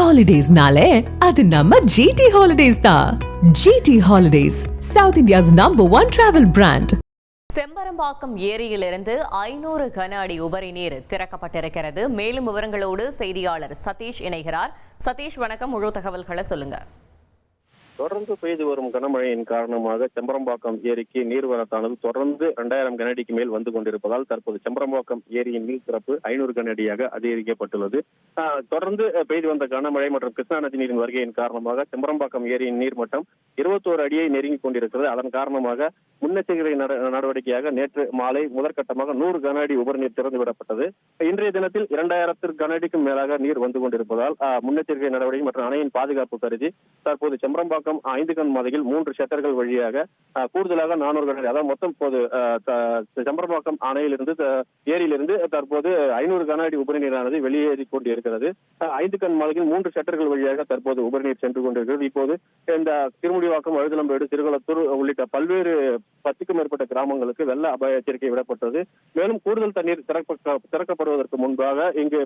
Holidays-nale, அது நம்ம GT Holidays தான். GT Holidays, South India's #1 travel brand. Chembarambakkam ஏரியிலிருந்து 500 கன அடி உபரி நீர் திறக்கப்பட்டிருக்கிறது. மேலும் விவரங்களோடு செய்தியாளர் சதீஷ் இணைகிறார். சதீஷ், வணக்கம். முழு தகவல்களை சொல்லுங்க. தொடர்ந்து பெய்து வரும் கனமழையின் காரணமாக செம்பரம்பாக்கம் ஏரிக்கு நீர்வரத்தானது தொடர்ந்து 2000 கனஅடிக்கு மேல் வந்து கொண்டிருப்பதால் தற்போது செம்பரம்பாக்கம் ஏரியின் நீர் திறப்பு 500 கனஅடியாக அதிகரிக்கப்பட்டுள்ளது. தொடர்ந்து பெய்து வந்த கனமழை மற்றும் கிருஷ்ணா நதி நீரின் வருகையின் காரணமாக செம்பரம்பாக்கம் ஏரியின் நீர்மட்டம் 21 அடியை நெருங்கிக் கொண்டிருக்கிறது. அதன் காரணமாக முன்னெச்சரிக்கை நடவடிக்கையாக நேற்று மாலை முதற்கட்டமாக 100 கன அடி உபரிநீர் திறந்து விடப்பட்டது. இன்றைய தினத்தில் 2000 கன அடிக்கும் மேலாக நீர் வந்து கொண்டிருப்பதால் முன்னெச்சரிக்கை நடவடிக்கை மற்றும் அணையின் பாதுகாப்பு கருதி தற்போது செம்பரம்பாக்கம் 5 கண் மதையில் 3 ஷட்டர்கள் வழியாக கூடுதலாக 400 கன அடி, அதாவது மொத்தம் இப்போது செம்பரம்பாக்கம் அணையிலிருந்து ஏரியிலிருந்து தற்போது 500 கன அடி உபரிநீரானது வெளியேறி கொண்டிருக்கிறது. 5 கண் மதையில் 3 ஷட்டர்கள் வழியாக தற்போது உபரிநீர் சென்று கொண்டிருக்கிறது. இப்போது இந்த திருமுடிவாக்கம், அழுதலம்பேடு, சிறுகுளத்தூர் உள்ளிட்ட பல்வேறு 10க்கும் மேற்பட்ட கிராமங்களுக்கு வெள்ள அபாய எச்சரிக்கை விடப்பட்டது. மேலும் கூடுதல் தண்ணீர் திறக்கப்படுவதற்கு முன்பாக இங்கு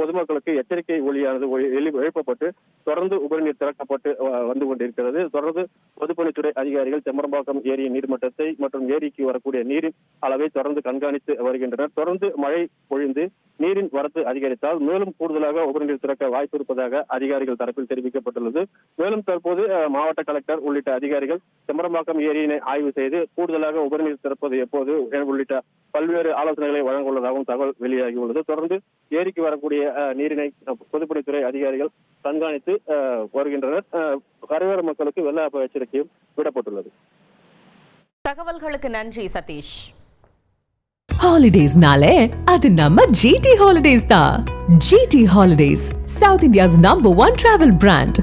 பொதுமக்களுக்கு எச்சரிக்கை ஒலியானது எழுப்பப்பட்டு தொடர்ந்து உபரிநீர் திறக்கப்பட்டு வந்து கொண்டிருக்கிறது. தொடர்ந்து பொதுப்பணித்துறை அதிகாரிகள் செம்பரம்பாக்கம் ஏரியின் நீர்மட்டத்தை மற்றும் ஏரிக்கு வரக்கூடிய நீரின் அளவை தொடர்ந்து கண்காணித்து வருகின்றனர். தொடர்ந்து மழை பொழிந்து நீரின் வரத்து அதிகரித்தால் மேலும் கூடுதலாக உபரிநீர் திறக்க வாய்ப்பு இருப்பதாக அதிகாரிகள் தரப்பில் தெரிவிக்கப்பட்டுள்ளது. மேலும் தற்போது மாவட்ட கலெக்டர் உள்ளிட்ட அதிகாரிகள் செம்பரம்பாக்கம் ஏரியினை ஆய்வு செய்து கூடுதலாக உபரிநீர் திறப்பது எப்போது உள்ளிட்ட பல்வேறு ஆலோசனைகளை வழங்க உள்ளதாகவும் தகவல் வெளியாகியுள்ளது. தொடர்ந்து ஏரிக்கு வரக்கூடிய நீரினை பொதுப்பணித்துறை அதிகாரிகள் கண்காணித்து வருகின்றனர். கரையோர மக்களுக்கு வெள்ள அபாய எச்சரிக்கையும் விடப்பட்டுள்ளது. தகவல்களுக்கு நன்றி சதீஷ். Holidays-nale, அது நம்ம GT Holidays தான். GT Holidays, South India's #1 travel brand.